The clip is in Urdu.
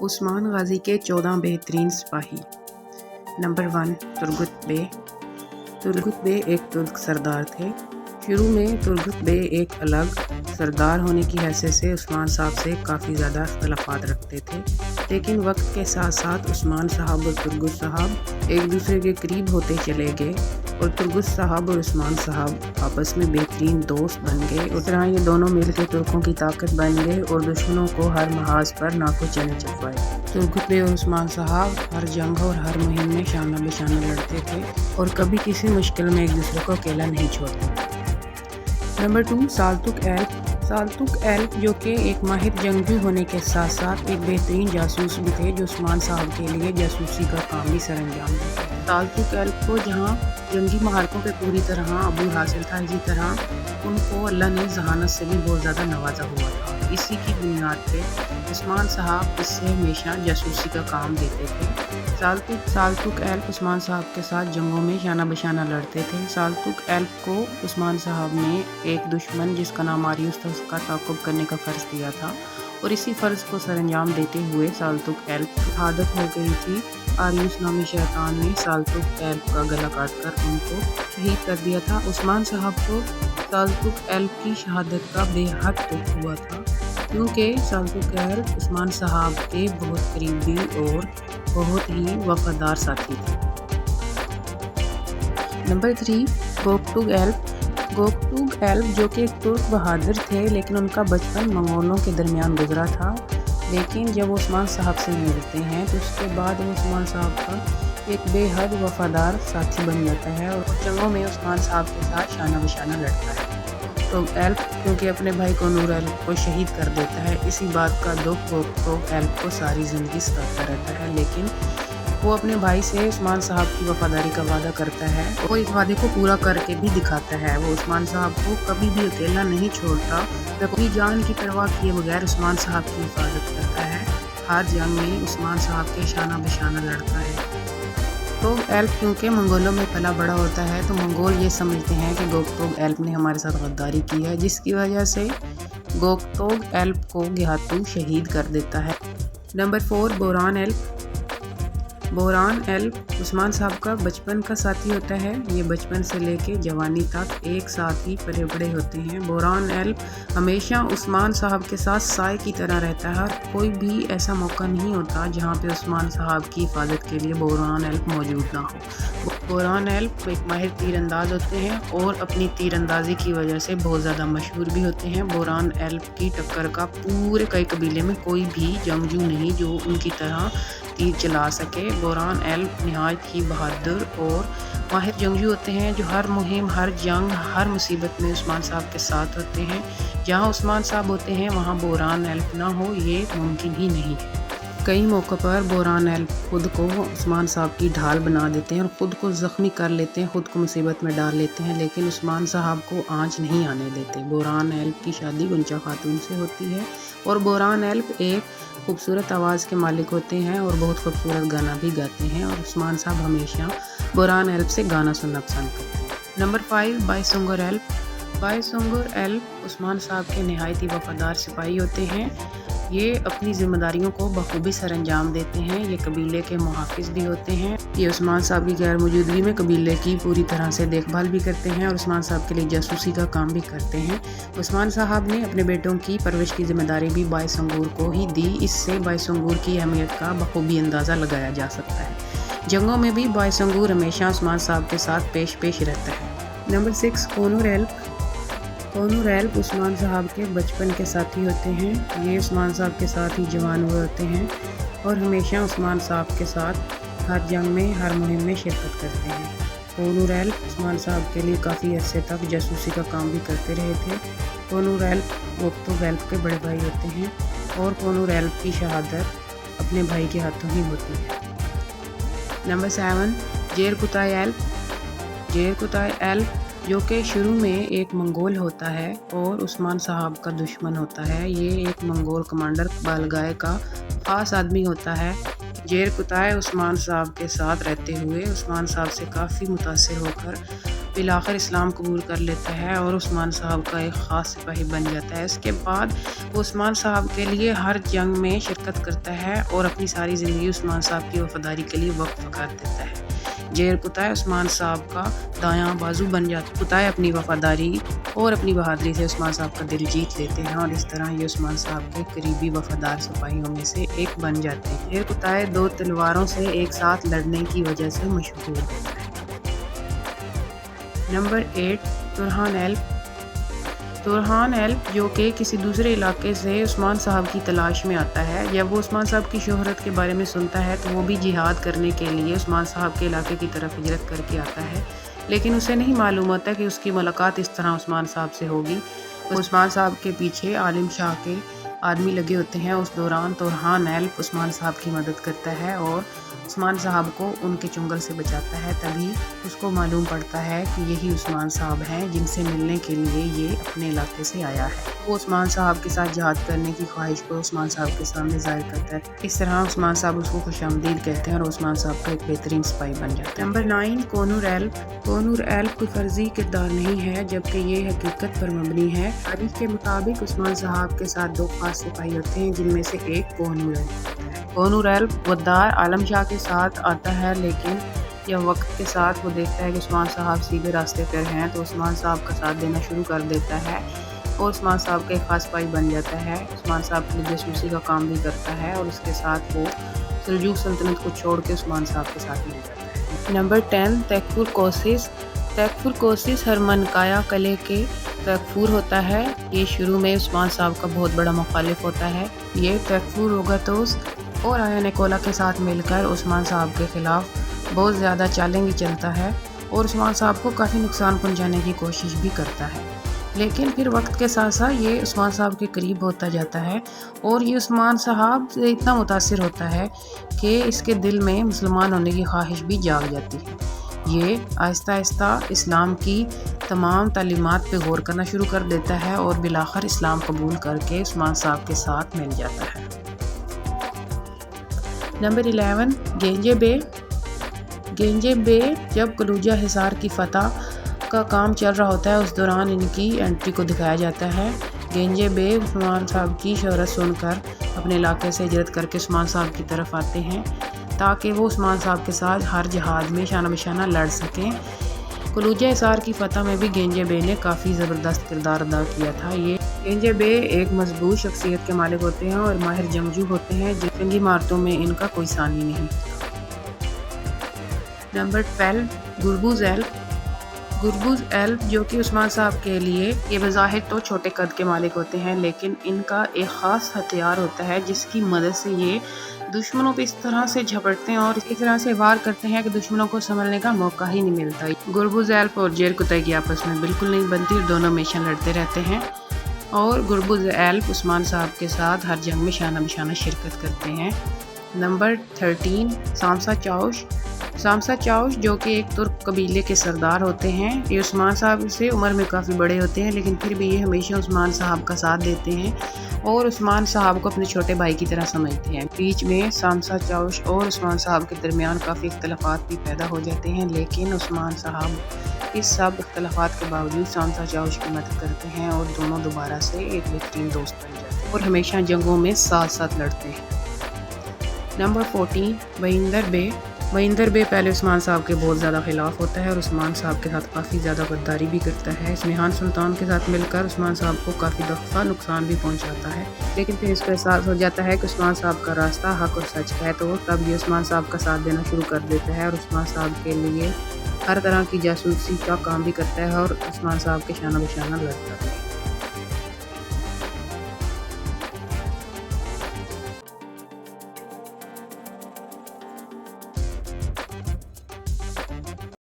عثمان غازی کے 14 بہترین سپاہی۔ نمبر 1 ترگت بے۔ ترگت بے ایک ترک سردار تھے۔ شروع میں ترگت بے ایک الگ سردار ہونے کی حیثیت سے عثمان صاحب سے کافی زیادہ اختلافات رکھتے تھے، لیکن وقت کے ساتھ ساتھ عثمان صاحب اور ترگت صاحب ایک دوسرے کے قریب ہوتے چلے گئے اور ترگت صاحب اور عثمان صاحب آپس میں بہترین دوست بن گئے۔ اس طرح یہ دونوں مل کے ترکوں کی طاقت بن گئے اور دشمنوں کو ہر محاذ پر ناکو چنے چپائے۔ ترگت بے اور عثمان صاحب ہر جنگ اور ہر مہم میں شانہ بشانہ لڑتے تھے اور کبھی کسی مشکل میں ایک دوسرے کو اکیلا نہیں چھوڑتے۔ Number 2 Saltuk Alp. Saltuk Alp جو کہ ایک ماہر جنگجو ہونے کے ساتھ ساتھ ایک بہترین جاسوس بھی تھے، جو عثمان صاحب کے لیے جاسوسی کا کام بھی سر انجام دیتے تھے۔ سالتوق ایلپ کو جہاں جنگی مہارتوں پہ پوری طرح عبور حاصل تھا، اسی طرح ان کو اللہ نے ذہانت سے بھی بہت زیادہ نوازا ہوا تھا۔ اسی کی بنیاد پہ عثمان صاحب اس سے ہمیشہ جاسوسی کا کام دیتے تھے۔ سالتوق ایلپ عثمان صاحب کے ساتھ جنگوں میں شانہ بشانہ لڑتے تھے۔ سالتوق ایلپ کو عثمان صاحب نے ایک دشمن جس کا نام آریوس تھا، اس کا تعاقب کرنے کا فرض دیا تھا اور اسی فرض کو سر انجام دیتے ہوئے سالتوق ایلپ کی شہادت ہو گئی تھی۔ آریوس نامی شیطان نے سالتوق ایلپ کا گلا کاٹ کر ان کو شہید کر دیا تھا۔ عثمان صاحب کو سالتوق ایلپ کی شہادت کا بے حد دکھ ہوا تھا، کیونکہ سالتوق ایلپ عثمان صاحب کے بہت قریبی اور بہت ہی وفادار ساتھی تھے۔ Number 3 Goktug Alp. Goktug Alp جو کہ ایک ترک بہادر تھے، لیکن ان کا بچپن منگولوں کے درمیان گزرا تھا، لیکن جب وہ عثمان صاحب سے ملتے ہیں تو اس کے بعد وہ عثمان صاحب کا ایک بے حد وفادار ساتھی بن جاتا ہے اور جنگوں میں عثمان صاحب کے ساتھ شانہ بشانہ لڑتا ہے۔ تو ایلپ کیونکہ اپنے بھائی کنور ایلپ کو شہید کر دیتا ہے، اسی بات کا دکھ گوکتوگ ایلپ کو ساری زندگی ستاتا رہتا ہے، لیکن وہ اپنے بھائی سے عثمان صاحب کی وفاداری کا وعدہ کرتا ہے اور اس وعدے کو پورا کر کے بھی دکھاتا ہے۔ وہ عثمان صاحب کو کبھی بھی اکیلا نہیں چھوڑتا، وہ اپنی جان کی پرواہ کیے بغیر عثمان صاحب کی حفاظت کرتا ہے۔ ہر جنگ میں عثمان صاحب کے شانہ بشانہ لڑتا ہے۔ تو ایلپ کیونکہ منگولوں میں پلا بڑا ہوتا ہے، تو منگول یہ سمجھتے ہیں کہ گوکتوگ ایلپ نے ہمارے ساتھ غداری کی ہے، جس کی وجہ سے گوکتوگ ایلپ کو ہاتھوں شہید کر دیتا ہے۔ Number 4 Boran Alp. Boran Alp Osman صاحب کا بچپن کا ساتھی ہوتا ہے۔ یہ بچپن سے لے کے جوانی تک ایک ساتھ ہی پلے بڑے ہوتے ہیں۔ بوران ایلپ ہمیشہ عثمان صاحب کے ساتھ سائے کی طرح رہتا ہے اور کوئی بھی ایسا موقع نہیں ہوتا جہاں پہ عثمان صاحب کی حفاظت کے لیے بوران ایلپ موجود نہ ہو۔ بوران ایلپ ایک ماہر تیر انداز ہوتے ہیں اور اپنی تیر اندازی کی وجہ سے بہت زیادہ مشہور بھی ہوتے ہیں۔ بوران ایلپ کی ٹکر کا پورے کئی قبیلے میں کوئی بھی جنگجو نہیں جو ان کی طرح تیر چلا سکے۔ بوران ایلپ نہایت ہی بہادر اور ماہر جنگجو ہوتے ہیں، جو ہر مہم، ہر جنگ، ہر مصیبت میں عثمان صاحب کے ساتھ ہوتے ہیں۔ جہاں عثمان صاحب ہوتے ہیں وہاں بوران ایلپ نہ ہو، یہ ممکن ہی نہیں ہے۔ کئی موقع پر بوران ایلپ خود کو عثمان صاحب کی ڈھال بنا دیتے ہیں اور خود کو زخمی کر لیتے ہیں، خود کو مصیبت میں ڈال لیتے ہیں، لیکن عثمان صاحب کو آنچ نہیں آنے دیتے۔ بوران ایلپ کی شادی گنچا خاتون سے ہوتی ہے اور بوران ایلپ ایک خوبصورت آواز کے مالک ہوتے ہیں اور بہت خوبصورت گانا بھی گاتے ہیں اور عثمان صاحب ہمیشہ بوران ایلپ سے گانا سننا پسند کرتے ہیں۔ Number 5 Baysungur Alp. Baysungur Alp Osman صاحب کے نہایت ہی وفادار سپاہی ہوتے ہیں۔ یہ اپنی ذمہ داریوں کو بخوبی سر انجام دیتے ہیں۔ یہ قبیلے کے محافظ بھی ہوتے ہیں۔ یہ عثمان صاحب کی غیر موجودگی میں قبیلے کی پوری طرح سے دیکھ بھال بھی کرتے ہیں اور عثمان صاحب کے لیے جاسوسی کا کام بھی کرتے ہیں۔ عثمان صاحب نے اپنے بیٹوں کی پرورش کی ذمہ داری بھی بائسونگر کو ہی دی۔ اس سے بائسونگر کی اہمیت کا بخوبی اندازہ لگایا جا سکتا ہے۔ جنگوں میں بھی بائسونگر ہمیشہ عثمان صاحب کے ساتھ پیش رہتا ہے۔ Number 6 Konur Alp. Konur Alp Osman صاحب کے بچپن کے ساتھی ہوتے ہیں۔ یہ عثمان صاحب کے ساتھ ہی جوان ہوئے ہوتے ہیں اور ہمیشہ عثمان صاحب کے ساتھ ہر جنگ میں، ہر مہم میں شرکت کرتے ہیں۔ کونور ایلپ عثمان صاحب کے لیے کافی عرصے تک جاسوسی کا کام بھی کرتے رہے تھے۔ کونور ایلپ گوکتوگ ایلپ کے بڑے بھائی ہوتے ہیں اور کونور ایلپ کی شہادت اپنے بھائی کے ہاتھوں ہی ہوتی ہے۔ Number 7 Cerkutay Alp. Cerkutay Alp جو کہ شروع میں ایک منگول ہوتا ہے اور عثمان صاحب کا دشمن ہوتا ہے، یہ ایک منگول کمانڈر بالگائے کا خاص آدمی ہوتا ہے۔ جیرکوتائے عثمان صاحب کے ساتھ رہتے ہوئے عثمان صاحب سے کافی متاثر ہو کر بالآخر اسلام قبول کر لیتا ہے اور عثمان صاحب کا ایک خاص سپاہی بن جاتا ہے۔ اس کے بعد وہ عثمان صاحب کے لیے ہر جنگ میں شرکت کرتا ہے اور اپنی ساری زندگی عثمان صاحب کی وفاداری کے لیے وقف کر دیتا ہے۔ جیر قطع عثمان صاحب کا دایاں بازو بن جاتا ہے۔ قطع اپنی وفاداری اور اپنی بہادری سے عثمان صاحب کا دل جیت لیتے ہیں اور اس طرح یہ عثمان صاحب کے قریبی وفادار سپاہیوں میں سے ایک بن جاتے ہیں۔ جیر قطع 2 تلواروں سے ایک ساتھ لڑنے کی وجہ سے مشہور ہوتا ہے۔ Number 8 Tarhan Alp. Tarhan Alp جو کہ کسی دوسرے علاقے سے عثمان صاحب کی تلاش میں آتا ہے، جب وہ عثمان صاحب کی شہرت کے بارے میں سنتا ہے تو وہ بھی جہاد کرنے کے لیے عثمان صاحب کے علاقے کی طرف ہجرت کر کے آتا ہے، لیکن اسے نہیں معلوم ہوتا کہ اس کی ملاقات اس طرح عثمان صاحب سے ہوگی۔ عثمان صاحب کے پیچھے عالم شاہ کے آدمی لگے ہوتے ہیں۔ اس دوران ترحان ایلپ عثمان صاحب کی مدد کرتا ہے اور عثمان صاحب کو ان کے چنگل سے بچاتا ہے۔ تبھی اس کو معلوم پڑتا ہے کہ یہی عثمان صاحب ہیں جن سے ملنے کے لیے یہ اپنے علاقے سے آیا ہے۔ وہ عثمان صاحب کے ساتھ جہاد کرنے کی خواہش کو عثمان صاحب کے سامنے ظاہر کرتا ہے۔ اس طرح عثمان صاحب اس کو خوش آمدید کہتے ہیں اور عثمان صاحب کا ایک بہترین سپاہی بن جاتا ہے۔ Number 9 Konur Alp. Konur Alp کوئی فرضی کردار نہیں ہے جبکہ یہ حقیقت پر مبنی ہے۔ تاریخ کے مطابق عثمان صاحب کے ساتھ 2 خاص سپاہی ہوتے ہیں جن میں سے ایک کونور ایلپ ہوتا ہے۔ کونور ایلپ غدار عالم شاہ کے ساتھ آتا ہے، لیکن جب وقت کے ساتھ وہ دیکھتا ہے کہ عثمان صاحب سیدھے راستے پر ہیں تو عثمان صاحب کا ساتھ دینا شروع کر دیتا ہے اور عثمان صاحب کا ایک خاص سپاہی بن جاتا ہے۔ عثمان صاحب کے لیے جاسوسی کا کام بھی کرتا ہے اور اس کے ساتھ وہ سلجوق سلطنت کو چھوڑ کے عثمان صاحب کے ساتھ مل جاتا ہے۔ نمبر 10 تیغفور کوسس۔ تیغفور کوسس ہرمنکایا قلعے کے تیغفور ہوتا ہے۔ یہ شروع میں عثمان صاحب کا بہت بڑا مخالف ہوتا ہے۔ یہ تیغفور اوغاتوس اور آیا نیکولا کے ساتھ مل کر عثمان صاحب کے خلاف بہت زیادہ چالیں بھی چلتا ہے اور عثمان صاحب کو کافی نقصان پہنچانے کی کوشش بھی کرتا ہے، لیکن پھر وقت کے ساتھ ساتھ یہ عثمان صاحب کے قریب ہوتا جاتا ہے اور یہ عثمان صاحب سے اتنا متاثر ہوتا ہے کہ اس کے دل میں مسلمان ہونے کی خواہش بھی جاگ جاتی ہے۔ یہ آہستہ آہستہ اسلام کی تمام تعلیمات پہ غور کرنا شروع کر دیتا ہے اور بالآخر اسلام قبول کر کے عثمان صاحب کے ساتھ مل جاتا ہے۔ نمبر 11 گنجے بے۔ گنجے بے جب قلوجہ حصار کی فتح کا کام چل رہا ہوتا ہے اس دوران ان کی انٹری کو دکھایا جاتا ہے۔ گنجے بے عثمان صاحب کی شہرت سن کر اپنے علاقے سے ہجرت کر کے عثمان صاحب کی طرف آتے ہیں تاکہ وہ عثمان صاحب کے ساتھ ہر جہاد میں شانہ بشانہ لڑ سکیں۔ قلوجہ حصار کی فتح میں بھی گنجے بے نے کافی زبردست کردار ادا کیا تھا۔ یہ گنجے بے ایک مضبوط شخصیت کے مالک ہوتے ہیں اور ماہر جنگجو ہوتے ہیں، جنگی مہارتوں میں ان کا کوئی ثانی نہیں۔ Number 12 Gurbuz Alp. Gurbuz Alp جو کہ عثمان صاحب کے لیے یہ بظاہر تو چھوٹے قد کے مالک ہوتے ہیں، لیکن ان کا ایک خاص ہتھیار ہوتا ہے جس کی مدد سے یہ دشمنوں پہ اس طرح سے جھپٹتے ہیں اور اس طرح سے وار کرتے ہیں کہ دشمنوں کو سنبھلنے کا موقع ہی نہیں ملتا۔ گربوز ایلپ اور جیر قطع کی آپس میں بالکل نہیں بنتی اور دونوں ہمیشہ لڑتے رہتے ہیں، اور گربوز ایلپ عثمان صاحب کے ساتھ ہر جنگ میں شانہ بشانہ شرکت کرتے ہیں۔ نمبر 13 سامسا چاوش۔ سامسا چاوش جو کہ ایک ترک قبیلے کے سردار ہوتے ہیں، یہ عثمان صاحب سے عمر میں کافی بڑے ہوتے ہیں، لیکن پھر بھی یہ ہمیشہ عثمان صاحب کا ساتھ دیتے ہیں اور عثمان صاحب کو اپنے چھوٹے بھائی کی طرح سمجھتے ہیں۔ بیچ میں سامسا چاوش اور عثمان صاحب کے درمیان کافی اختلافات بھی پیدا ہو جاتے ہیں، لیکن عثمان صاحب اس سب اختلافات کے باوجود سامسا چاوش کی مدد کرتے ہیں اور دونوں دوبارہ سے ایک بہترین دوست بن جاتے ہیں اور ہمیشہ جنگوں میں ساتھ ساتھ لڑتے ہیں۔ نمبر 14 مہیندر بے۔ مہیندر بے پہلے عثمان صاحب کے بہت زیادہ خلاف ہوتا ہے اور عثمان صاحب کے ساتھ کافی زیادہ غداری بھی کرتا ہے۔ اسمہان سلطان کے ساتھ مل کر عثمان صاحب کو کافی دفعہ نقصان بھی پہنچاتا ہے، لیکن پھر اس کو احساس ہو جاتا ہے کہ عثمان صاحب کا راستہ حق اور سچ ہے، تو تب یہ عثمان صاحب کا ساتھ دینا شروع کر دیتا ہے اور عثمان صاحب کے لیے ہر طرح کی جاسوسی کا کام بھی کرتا ہے اور عثمان صاحب کے شانہ بشانہ لڑتا ہے۔